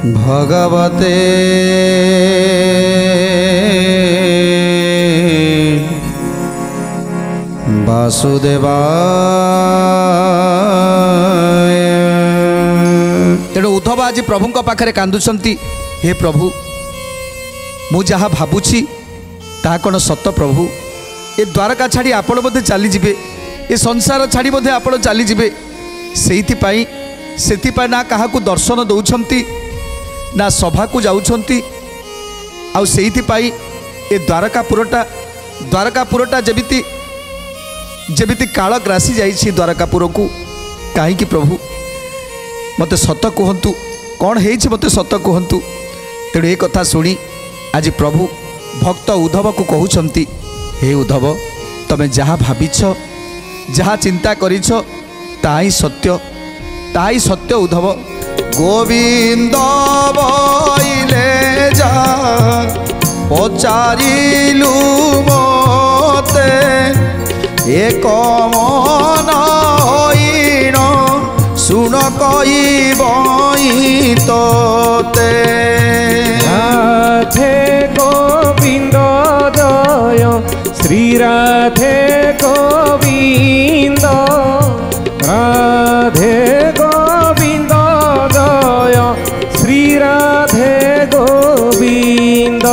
भगवते वासुदेवाय। तेणु उद्धव आज प्रभु पाखे कांदुंट। हे प्रभु मु जहाँ भावुची ता कौन सत प्रभु? ए द्वारका छाड़ी आपण बोधे चली जिबे, ए संसार छाड़ी बोधे आपण चली जिबे। सेथिपाई ना कहा दर्शन दौरान ना सभा को जाउछंती। आउ सेहिथिपाई ए द्वारकापुरटा जमिति काल ग्रासी जाइछि द्वारकापुर को। कहीं प्रभु मते सत कहतु, कौन है मते सत कहतु। तेणु ये कथा शुणी आज प्रभु भक्त उद्धव को कहउछंती, हे उद्धव तमे जहाँ भाविछ जहाँ चिंता करिछ ताई सत्य उद्धव। गोविंद बोइले जा पचारिलु मते एक मन होइण सुन कइबई तोते। राधे गोविंद जय श्री राधे गोविंद, राधे गोविंद जय श्री राधे गोविंद।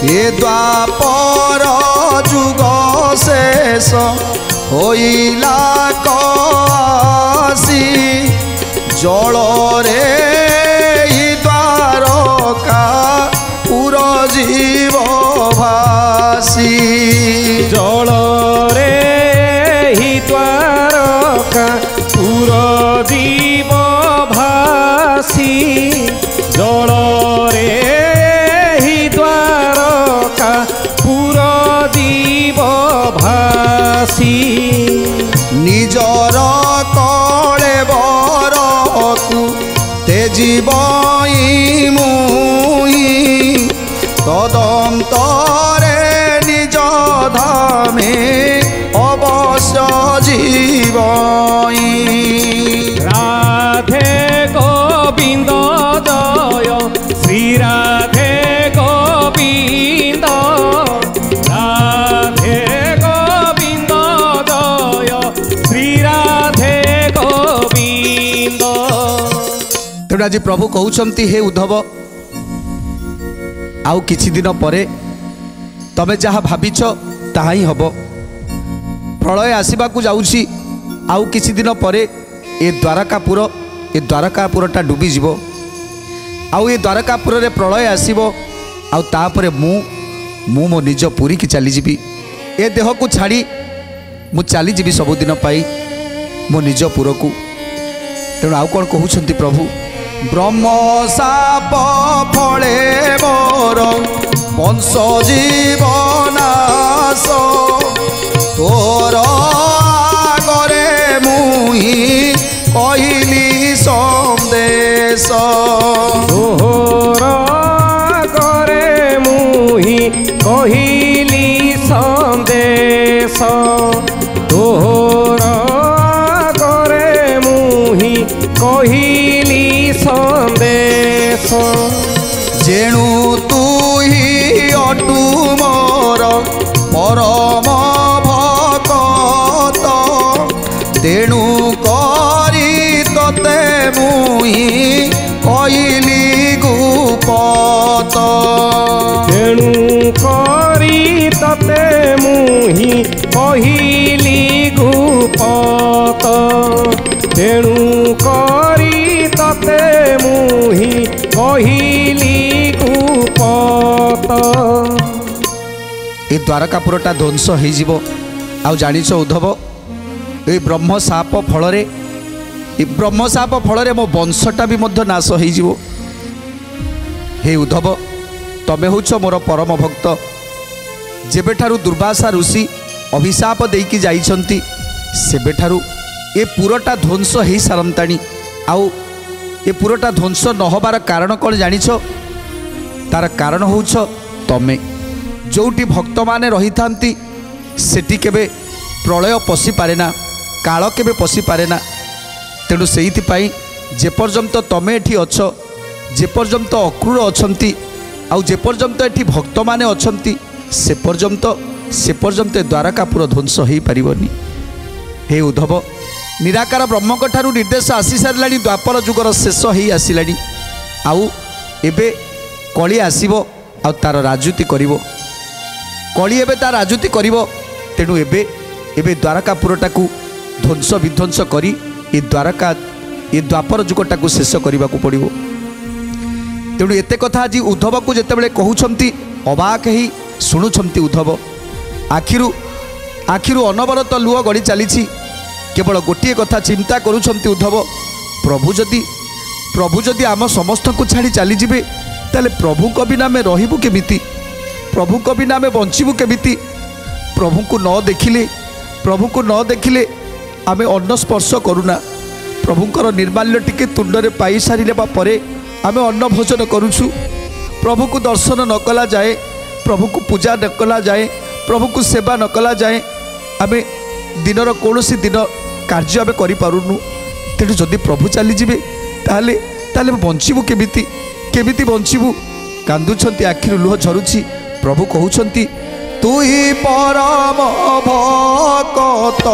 ये द्वापर जुग शेष होइला कासी जलरे द्वारका पुर जीव भासी। जलरे ही द्वारका पुर जीव भासी, जलरे ही द्वारका पुर जीव भासी। निजर कले बरकु तेजीबई मुई तदंतरे निज धामे अवश्य जीवई। राधे गोविंद जय श्री राधे गोविंद, राधे गोविंद जय श्री राधे गोविंद। तेणु आज प्रभु कहउछंती, हे उद्धव आउ किछि दिन परे तमे जहाँ भाविछ ताहा ही हब। प्रलय आसवाक जाउछि, आउ किछि दिन परे ए द्वारकापुरटा डूबी जीव। आउ ए द्वारकापुर रे प्रलय आसीबो। आउ तापरे मु मो निज पुरी की चली जीवी। ए देह को छाड़ी मु चली जीवी सबुदिन पाई मो निज पुर को। तेणु आउ कौन कहउछंती प्रभु? ब्रह्म साप फले मोर वंश जीवनाश तोर आगरे मुही कहली संदेश। तोर आगरे मुही कहली संदेश, तोर आगरे मुही कहली संदेश। जेणु तू ही अटु मोर परम भक्त तेणु करी तते मुही कहली गुपत। तेणु करी तते मुही कहली गुपत, तेणु करी तते मुही कहली गुपत। ए द्वारकापुरटा ध्वंस हो जानिछ उद्धव, ए ब्रह्मशाप फल मो वंशटा भी मध्य नाश हो। हे उद्धव तमे होछ मोर परम भक्त। जेबेठारु दुर्वासा ऋषि अभिशाप देकी जाइछंती सेबेठारु ए पुरटा ध्वंस हो सारंताणी। आउ ए पुरटा ध्वंस न होबार कारण कौन जानिछ? तार कारण होछ तमे। जोटी भक्त माने रही थांती सेठी केबे प्रलय पशि पारे ना, काल केबे पशि पारे ना। तेणु से जेपर्यंत तमे एठी अछ जेपर्यंत अक्रूर अछंती आउ जेपर्यंत एठी भक्त माने अछंती से पर्यंत द्वारकापुर ध्वंस हो पारिबनी। हे उद्धव निराकार ब्रह्मक ठारू निर्देश आसी सारिलानी द्वापर जुगर शेष हो आसिलानी आउ एबे कली आसीबो आउ तार राजूति करिवो कली एबे तार राजूति करिवो तेणु एबे द्वारकापुरटाकू ध्वंस विध्वंस करी ए द्वापर जुगटाकू शेष करने को पड़ो। तेणु एते कथा आज उद्धव को जितेबाला कहउछंती अबाक ही शुणुछंती उद्धव आखिरु अनवरत लुह गड़ी चली केवल गोटे कथा चिंता करुछंती उद्धव प्रभु जदि आम समस्त को छाड़ी चली जिबे ताले प्रभु को बिना आमे रहिबु केमिति प्रभु को बिना आमे बंचिबु केमिति प्रभु को न देखिले आमे अन्न स्पर्श करूना प्रभुंकर निर्माल्य टिके तुंडरे पाई सारे परे आमे अन्न भोजन करुछु प्रभु को दर्शन न कला जाए प्रभु को पूजा न कला जाए प्रभु को सेवा न कला जाए आमे दिनर कौनसी दिन कार्य आमे करि पारुनु। तेणु जदि प्रभु चली जिबे ताले बंचिबु केमिति बंचिबु कांदुछंती आखिरु लुह झरुछि प्रभु कहउछंती तुई परम भक्त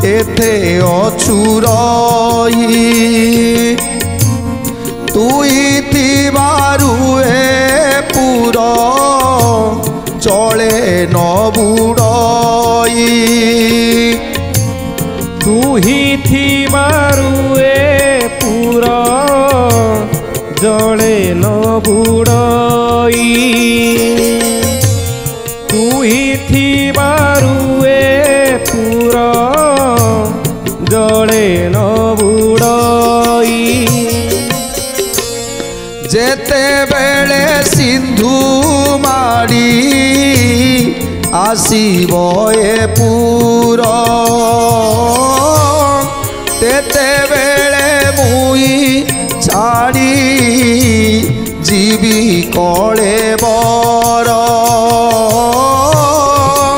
एथे अछुरई तुई थिबारु ए पुरा चले न बुड़ई तुही थिबारु ए पुरा जले न बुड़ई तुही थिबारु ए पुरा जले न बुड़ई जेते बेले सिंधु माड़ी आसीबो ए पुरा तेते बेले मुई छाड़ी जीवी कले बर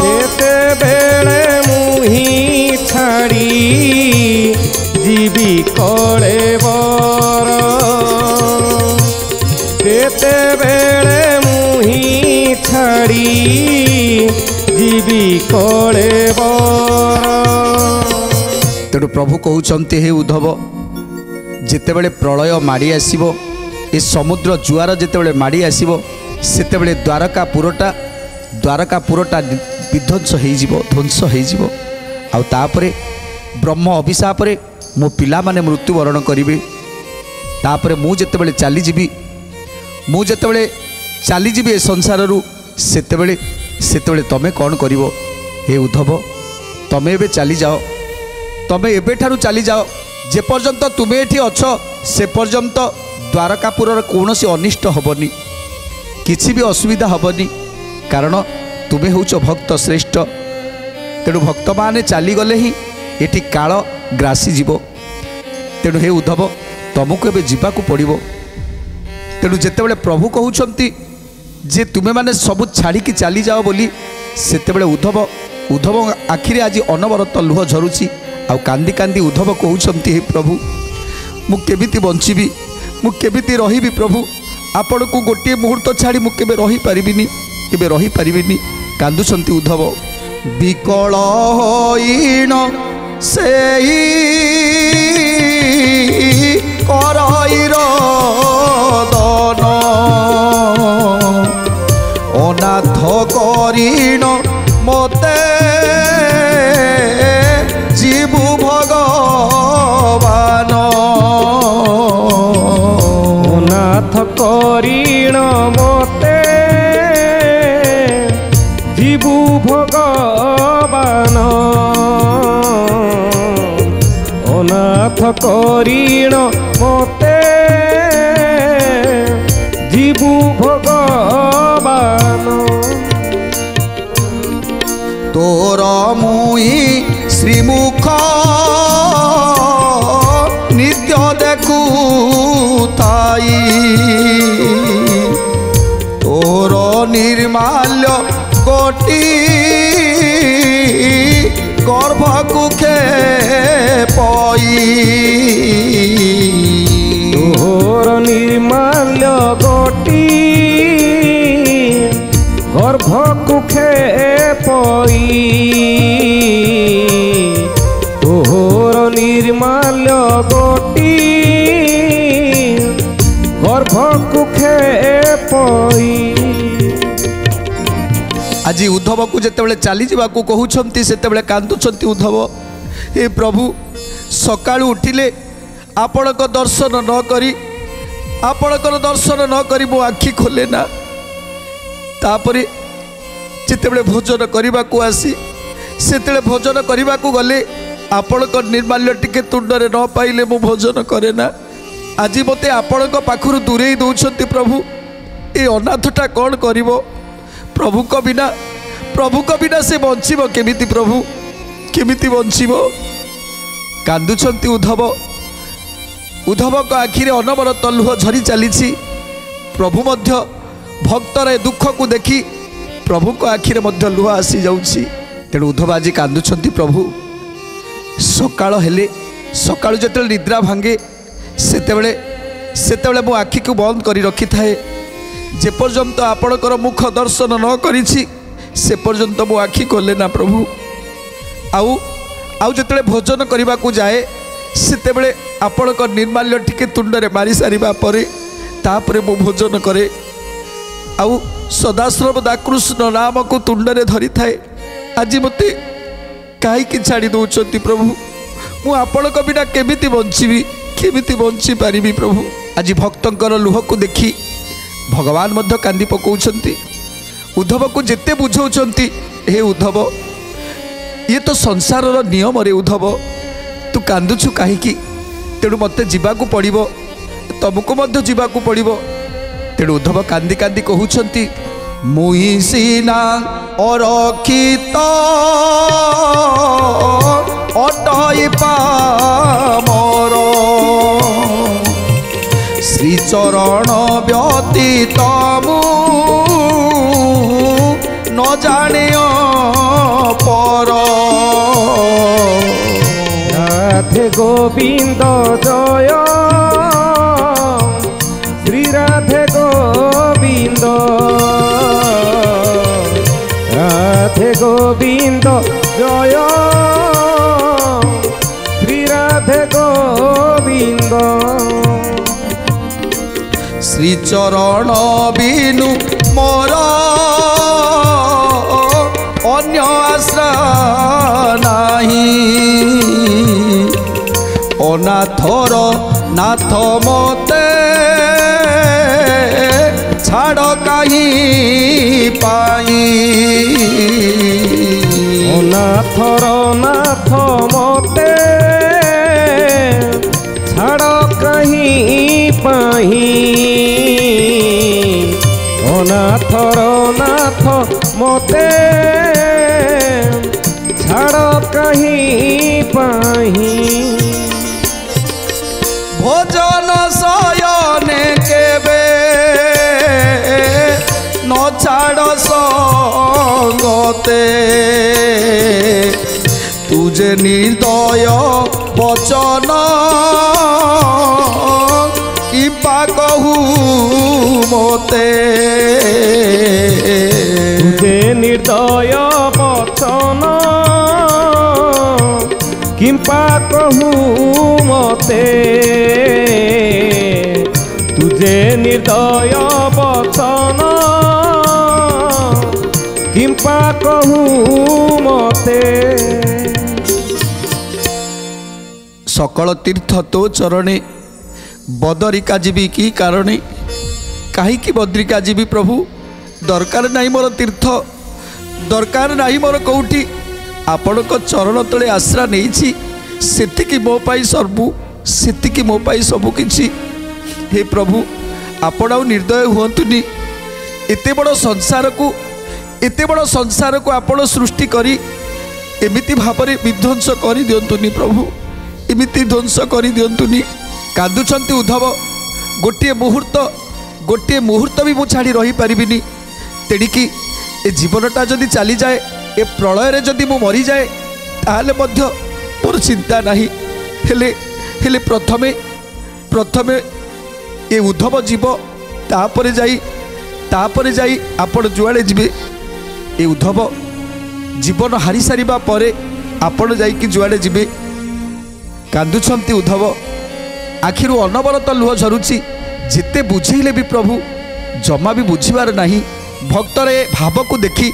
तेते बेले मुई छाड़ी जीवी कले बर तेते बेले मुही छाड़ी जीवी कले बर। तेणु प्रभु कहउछंती हे उद्धव जितेबले प्रलय माड़ी आसीबो ए समुद्र जुआर जितेबले माड़ी आसीबो सेतेबले द्वारकापुरटा विध्वंस होइजिबो ध्वंस होइजिबो आउ तापरे ब्रह्म अभिशाप रे मो पिला माने मृत्युवरण करिवे तापरे मु जितेबले चली जीवी ए संसार सेतेबले तमे कौन करिवो। हे उद्धव तमे एबे चली जाओ तमे एबे ठारू चली जाओ जे पर्यंत तुमे एठी अछ से पर्यंत द्वारकापुरर कौनसी अनिष्ट हबनी किछि भी असुविधा हबनी कारण तुमे होउछ भक्त श्रेष्ठ। तेणु भक्त माने चली गले ही एठी काल ग्रासी जीवो। तेणु हे उद्धव तुमको एबे जीवाकू पड़िबो। तेणु जितेबाला प्रभु कहउछंती जे तुमे माने सबु छाड़ी की चली जाओ बोली सेतेबाला उद्धव आखिरे आज अनवरत लुह झरुछि आ कांदी कांदी उद्धव कहउछंती हे प्रभु मु केमिति बंचिबी मु केमिति रहिबी प्रभु आपण को गोटे मुहूर्त छाड़ी मु केबे रही पारिबिनी कांदुछंती उद्धव विकल होइण सेई करईर दन अनाथ करीण मते जीवु भगवान अनाथ करीण मते जीवु भगवान अनाथ करीण मते जीवु भगवान तोर मुई श्रीमुख नित्य देखु ताई तोर निर्माल्य गोटी गर्भकुखे पई तोर কুখে পই তোর নির্মাল্য গোটি গর্ভ কুখে পই। आज उद्धव को जिते चली जावाक कहते से कांदुंट उद्धव, हे प्रभु सका उठिले आपण दर्शन न करी आपणकर दर्शन न करी मो आखि खोले ना। तापरे जिते भोजन करने को आसी से भोजन करने को गले आपणकर निर्माल्य टिके तुंडरे न पाइले मो भोजन करे ना। आज मत आपण पाखर दूरे दौरान प्रभु ये अनाथटा कौन करिवो? प्रभु को बिना से बंचिबो केमिति? प्रभु केमिति बंचिबो? कांदुछंती उद्धव। उद्धव को आखिरे अनवरत लुह झरी चली। प्रभु मध्य भक्तर दुख को देखी प्रभु को आखिरे मध्य लुह आसी जाउछि। तेणु उद्धव आज कांदुछंती प्रभु। सकाळ हेले सकाळु जेतेबेले निद्रा भांगे सेतेबेले मो आखि को बंद करी रखी थाए। जे पर्यंत आपणकर मुख दर्शन न करिछि से पर्यंत मो आखि खोले ना प्रभु। आउ जेतेबेले भोजन करने को जाए सेतेबेले आपणकर निर्माल्य टिके तुंडरे मारी सारिबा परे तापरे मो भोजन करे। आउ सदाश्रम दाकृष्ण नाम को तुंडरे धरी थाए। आज मते कहीं छाड़ी दौरान प्रभु? मु आपण बिना केमिति बंचिबी? केमिति बंची पारिबी प्रभु? आज भक्तंकर लुह को देखी भगवान मध्य कांदी पकाउछंती। उद्धव को जेते बुझाउछंती, हे उद्धव ये तो संसार नियम रे उद्धव, तू कांदुछु काहीकि? तेणु मते जीवाकू पड़िबो, तुमको मध्य जीवाकू पड़िबो। तेणु उद्धव कांदी कांदी कहउछंती, मुई सीना अरक्षित अटई पामर श्रीचरण व्यतीत मु न जाने पर। राधे गोविंद जय श्री राधे गोविंद राधे गोविंद जय श्री राधे गोविंद। श्रीचरण बिनु मोर अन्य आश्रय नाही। अनाथर नाथ मते छाड़ कहीं पाई। अनाथर नाथ मते छाड़ कहीं पाही। अनाथर नाथ मते छाड़ कहीं पाही। भोजन शयने केबे न छाड़ संगते तुझे निर्दय वचन किंपा कहू मोते। तुझे निर्दय वचन किंपा कहू मते। तुझे निर्दय वचन किंपा कहू मते। सकल तीर्थ तो चरणे बदरिका जीवी की कारणे। कहीं बद्रिका जीवी प्रभु? दरकार नहीं मोर तीर्थ, दरकार नहीं मोर कौटी। आपण चरण तले आश्रा नहीं सेतिकी मो पाई सर्वु, सेतिकी मो पाई सबु किछि। हे प्रभु आपण आउ निर्दय हुअंतुनी। एते बड़ संसार को आपण सृष्टि करी एमिति भाବରେ विध्वंस करी दियंतुनी प्रभु, एमिति ध्वंस करी दियंतुनी। कांदुछंती उद्धव। गोटे मुहूर्त भी मु छाड़ी रही पारिबिनी। तेणिकी ए जीवनटा जदि चली जाए, ए प्रलय रे जदि मु मरी जाए ताहले मध्य मोर चिंता नहीं। हेले प्रथमे ए उद्धव जीव तापरे जाई आपण जुआड़े जीवे ए उद्धव जीवन हारी सारिबा परे आपण जाइकी जुआड़े जीवे कांदुछंती उद्धव आखिरु अनवरत लुह झरुची जिते बुझेले भी प्रभु जमा भी बुझीबार नहीं भक्तर ए भाव को देखी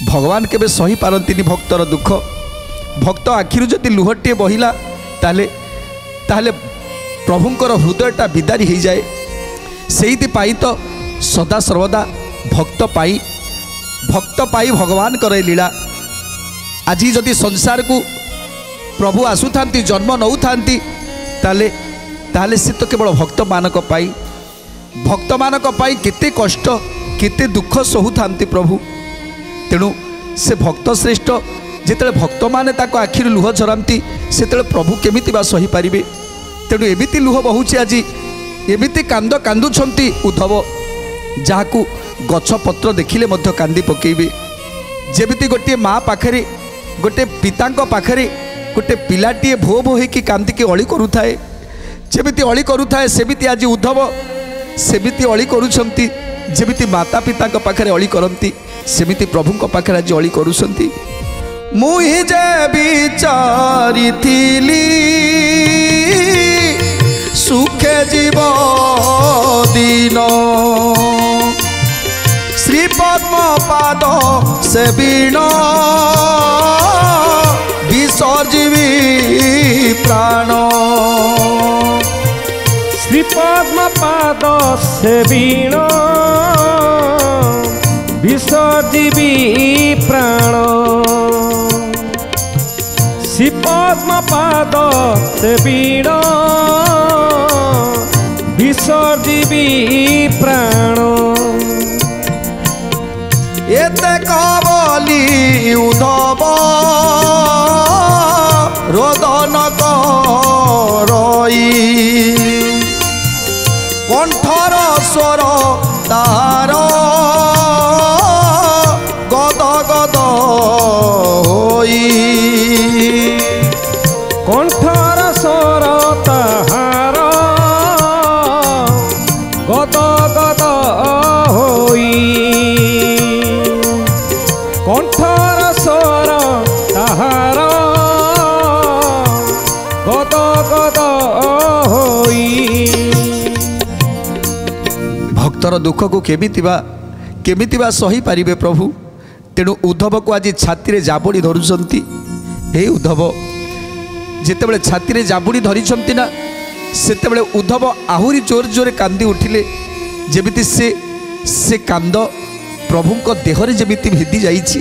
भगवान केबे सही पारंतिनी भक्तर दुख भक्त आखिरु जदि लुहटे बहिला ताले ताले प्रभुंकर हृदयटा विदारी हो जाए से तो सदा सर्वदा भक्त पाई भगवान करे लीला आज जदि संसार को प्रभु आसुता जन्म नौ था ताले से तो केवल भक्त मानक पाई केते कष्ट केते दुख सहु था प्रभु तेणु से भक्त श्रेष्ठ जिते भक्त माने ताको आखिर लुह झरांती से प्रभु केमिति बा सही पारिबे तेणु एमिति लुह बहुची आज एमिति कांद कांदुछंती उद्धव जहाकू गछ पत्र देखिले मध्य कांदी पकेइबे जेमिति गोटे माँ पाखरे गोटे पितांक पाखरे गोटे पिलाटीए भो भो होइकी कांदिकी अली करुथाए जेमिति अली करुथाए सेमिति आज उद्धव सेमिति अली करुछंती जेमिति माता पितांक पाखरे अली करंती सेमिति प्रभुंक पाखरे आज अली करुछंती मुई जे विचारी थिली सुखे जीव दिन श्री पद्म पाद से बीण विसर्जीवी प्राण श्री पद्म पाद से बीण विसर्जीवी प्राण श्री पद्म पाद से बीण विसर्जीवी प्राण एते कबली उद्धव रोदन करई कंठर स्वर तार गद गद होई कंठर स्वर ताहार गद गद होई कंठर स्वर ताहार गद गद होई भक्तर दुख को केमिति बा सही पारिबे प्रभु तेणु उद्धव को आज छाती रे जाबुड़ी धरुछंती हे उद्धव जेतेबेले छाती रे जाबुड़ी धरिछंती ना सेतेबेले उद्धव आहुरी जोर जोरे कांदी उठिले जेमिति से कांद प्रभुंक देहरे जेमिति भेदी जाइछि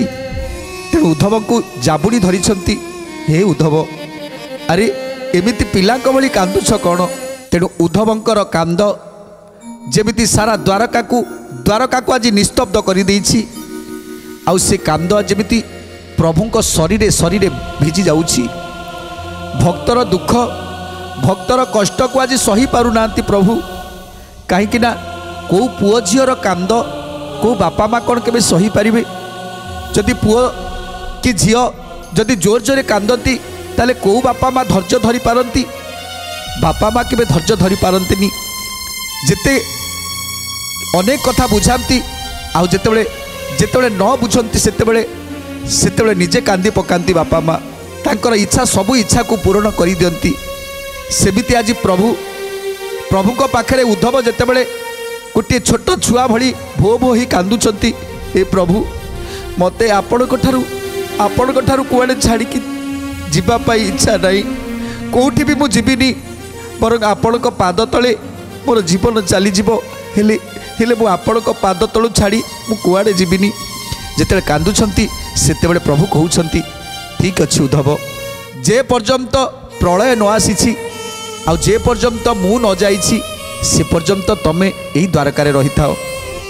तेणु उद्धव को जाबुड़ी धरिछंती हे उद्धव अरे एमिति पिलांक भली कांदुछ कौन तेणु उद्धवंकर कांद जेमिति सारा द्वारका को आज निस्तब्ध कर देइछि आउ से कांद जेमिति प्रभुंक शरीर भिजी जाउछि भक्तर दुख भक्तर कष्ट को आज सही पारु नांती प्रभु कहीं ना को पुओ झीर कांद को बापा माँ कौन के सही पारिबे जदि पुओ कि झील जदि जोर जोरे कांदती ताले को बापा माँ धैर्य धरी पारती बापा माँ के धैर्य धरी पारती जेते अनेक कथा बुझाती आउ जेतेबेले न बुझंती सेतेबेले निजे कांदी पकांती बापा माँ तांकर इच्छा सबू इच्छा को पूर्ण कर दियंती सेमिति आज प्रभुंक पाखरे उद्धव जेतेबेले गोटे छोट छुआ भली भो भो ही कांदुचंती ए प्रभु मते आपणक ठारू कुआडे छाड़िकी जीवा पाई इच्छा नहीं कोठी भी मु जीविनी बरं आपणक पाद तले मोर जीवन चली हेले मु आपणक पाद तलु छाड़ी मु कुआडे जीविनी जेतेबेले कांदुछंती सेतेबेले प्रभु कहउछंती ठीक अछि उद्धव जे पर्यंत प्रलय न आसीछि आ जे पर्यंत मु न जाइछि से पर्यंत तमे एही द्वारका रे रही थाओ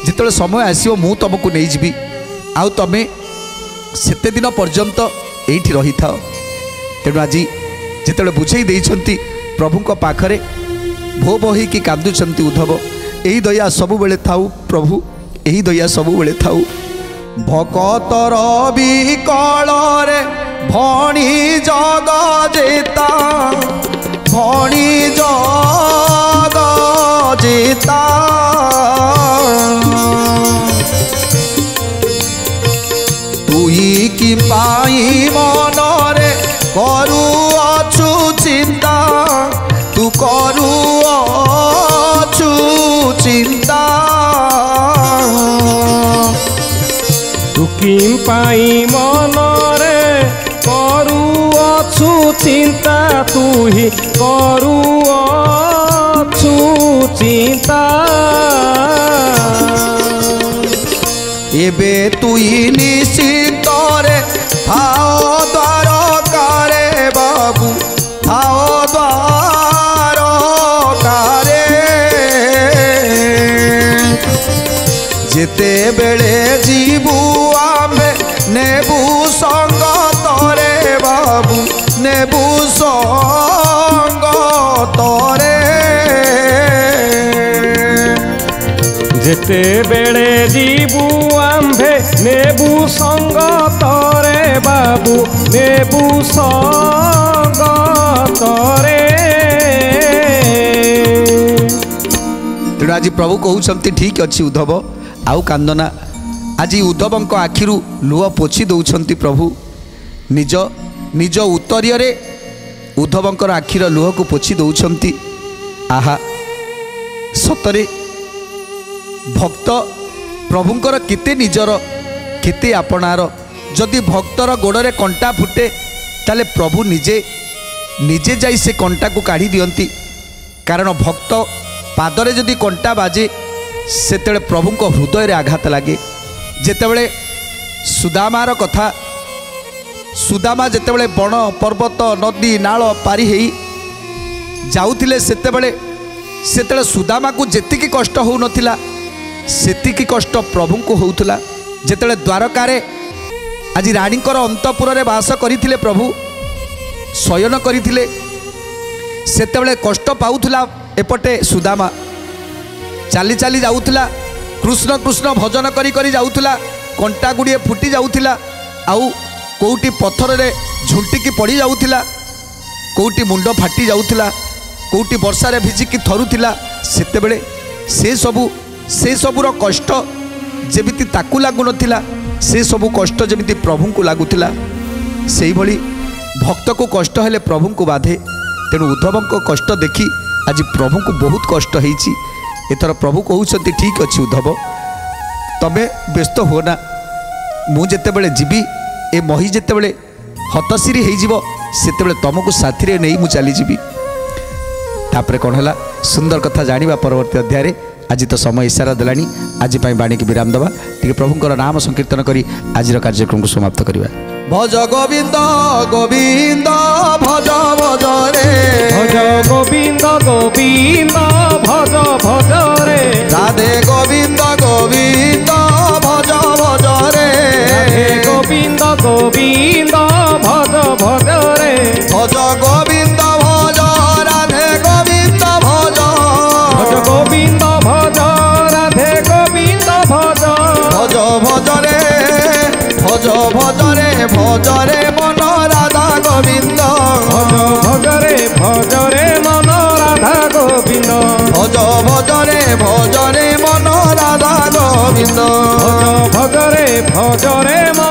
जेतेबेले समय आसीओ मु तुमको नहीं जीवी आउ तमे सेते दिन पर्यंत एठी रही थाओ तेणु आज जितेबाला बुझे देइछंती प्रभुंक पाखरे भो बही कि कांदुछंती उद्धव एही दया सबु बेले थाउ प्रभु एही दया सबु बेले थाउ भकतर विकल रे भणी जग जेता भणी जग जेता কিম্পাই মনরে করুঅছু চিন্তা তুহি করুঅছু চিন্তা এবে তুই নিশ্চিন্তরে থাও দ্বারকারে বাবু থাও দ্বারকারে যেতেবেলে ଯିବୁ ଆମେ ନେବୁ ସଙ୍ଗ ତୋରେ ବାବୁ ନେବୁ ସଙ୍ଗ ତୋରେ যেতেবেলে ଯିବୁ ଆମ୍ଭେ ନେବୁ ସଙ୍ଗ ତୋରେ ବାବୁ ନେବୁ ସଙ୍ଗ ତୋରେ। ତେଣୁ ଆଜି ପ୍ରଭୁ କହୁଛନ୍ତି ଠିକ୍ ଅଛି ଉଦ୍ଧବ ଆଉ କାନ୍ଦନା। ଆଜି ଉଦ୍ଧବଙ୍କ ଆଖିରୁ ଲୁହ ପୋଛି ଦେଉଛନ୍ତି ପ୍ରଭୁ ନିଜ ନିଜ ଉତ୍ତରୀୟରେ ଉଦ୍ଧବଙ୍କର ଆଖିର ଲୁହକୁ ପୋଛି ଦେଉଛନ୍ତି। ଆହା ସତରେ ଭକ୍ତ ପ୍ରଭୁଙ୍କର କେତେ ନିଜର କେତେ ଆପଣାର। ଯଦି ଭକ୍ତର ଗୋଡ଼ରେ କଣ୍ଟା ଫୁଟେ ତାହେଲେ ପ୍ରଭୁ ନିଜେ ନିଜେ ଯାଇ ସେ କଣ୍ଟାକୁ କାଢ଼ି ଦିଅନ୍ତି। କାରଣ ଭକ୍ତ ପାଦରେ ଯଦି କଣ୍ଟା ବାଜେ ସେତେବେଳେ ପ୍ରଭୁଙ୍କ ହୃଦୟରେ ଆଘାତ ଲାଗେ। ଯେତେବେଳେ ସୁଦାମାର କଥା, ସୁଦାମା ଯେତେବେଳେ ବଣ ପର୍ବତ ନଦୀ ନାଳ ପାରି ହେଇ ଯାଉଥିଲେ ସେତେବେଳେ ସୁଦାମାକୁ ଯେତିକି କଷ୍ଟ ହେଉନଥିଲା ସେତିକି କଷ୍ଟ ପ୍ରଭୁଙ୍କୁ ହେଉଥିଲା। ଯେତେବେଳେ ଦ୍ୱାରକାରେ ଆଜି ରାଣୀଙ୍କର ଅନ୍ତଃପୁରରେ ବାସ କରିଥିଲେ ପ୍ରଭୁ ଶୟନ କରିଥିଲେ ସେତେବେଳେ କଷ୍ଟ ପାଉଥିଲା। ଏପଟେ ସୁଦାମା ଚାଲି ଚାଲି ଯାଉଥିଲା, କୃଷ୍ଣ କୃଷ୍ଣ ଭଜନ କରି କରି ଯାଉଥିଲା, କଣ୍ଟା ଗୁଡ଼ିଏ ଫୁଟି ଯାଉଥିଲା, ଆଉ କେଉଁଠି ପଥରରେ ଝୁଣ୍ଟିକି ପଡ଼ି ଯାଉଥିଲା, କେଉଁଠି ମୁଣ୍ଡ ଫାଟି ଯାଉଥିଲା, କେଉଁଠି ବର୍ଷାରେ ଭିଜିକି ଥରୁଥିଲା। ସେତେବେଳେ ସେସବୁର କଷ୍ଟ ଯେମିତି ତାକୁ ଲାଗୁନଥିଲା, ସେସବୁ କଷ୍ଟ ଯେମିତି ପ୍ରଭୁଙ୍କୁ ଲାଗୁଥିଲା। ସେଇଭଳି ଭକ୍ତକୁ କଷ୍ଟ ହେଲେ ପ୍ରଭୁଙ୍କୁ ବାଧେ। ତେଣୁ ଉଦ୍ଧବଙ୍କ କଷ୍ଟ ଦେଖି ଆଜି ପ୍ରଭୁଙ୍କୁ ବହୁତ କଷ୍ଟ ହେଇଛି। ଏଥର ପ୍ରଭୁ କହୁଛନ୍ତି ଠିକ୍ ଅଛି ଉଦ୍ଧବ ତମେ ବ୍ୟସ୍ତ ହୁଅନା, ମୁଁ ଯେତେବେଳେ ଯିବି ଏ ମହି ଯେତେବେଳେ ହତଶିରି ହେଇଯିବ ସେତେବେଳେ ତମକୁ ସାଥିରେ ନେଇ ମୁଁ ଚାଲିଯିବି। ତାପରେ କ'ଣ ହେଲା ସୁନ୍ଦର କଥା ଜାଣିବା ପରବର୍ତ୍ତୀ ଅଧ୍ୟାୟରେ। ଆଜି ତ ସମୟ ଇସାରା ଦେଲାଣି, ଆଜି ପାଇଁ ବାଣୀକି ବିରାମ ଦେବା। ଟିକେ ପ୍ରଭୁଙ୍କର ନାମ ସଂକୀର୍ତ୍ତନ କରି ଆଜିର କାର୍ଯ୍ୟକ୍ରମକୁ ସମାପ୍ତ କରିବା। ଭଜ ଗୋବିନ୍ଦ ଗୋବିନ୍ଦ ଭଜ ଭଜ ରେ ଭଜ ଗୋବିନ୍ଦ ଗୋବିନ୍ଦ ଭଜ ଭଜ ରେ ରାଧେ ଗୋବିନ୍ଦ ଗୋବିନ୍ଦ ଭଜ ଭଜ ରେ ରାଧେ ଗୋବିନ୍ଦ ଗୋବିନ୍ଦ ଭଜ ଭଜ ରେ ଭଜ ଗୋବିନ୍ଦ ଭଜ ରାଧେ ଗୋବିନ୍ଦ ଭଜ ଭଜ ଗୋବିନ୍ଦ ଭଜ ରାଧେ ଗୋବିନ୍ଦ ଭଜ ଭଜ ଭଜରେ ଭଜ ଭଜରେ ଭଜରେ ମନ ରାଧା ଗୋବିନ୍ଦ ଭଜ ଭଜରେ ଭଜରେ ମନ ରାଧା ଗୋବିନ୍ଦ ଭଜ ଭଜରେ ଭଜରେ ମନ ରାଧା ଗୋବିନ୍ଦ ଭଜ ଭଜରେ ଭଜରେ ମନ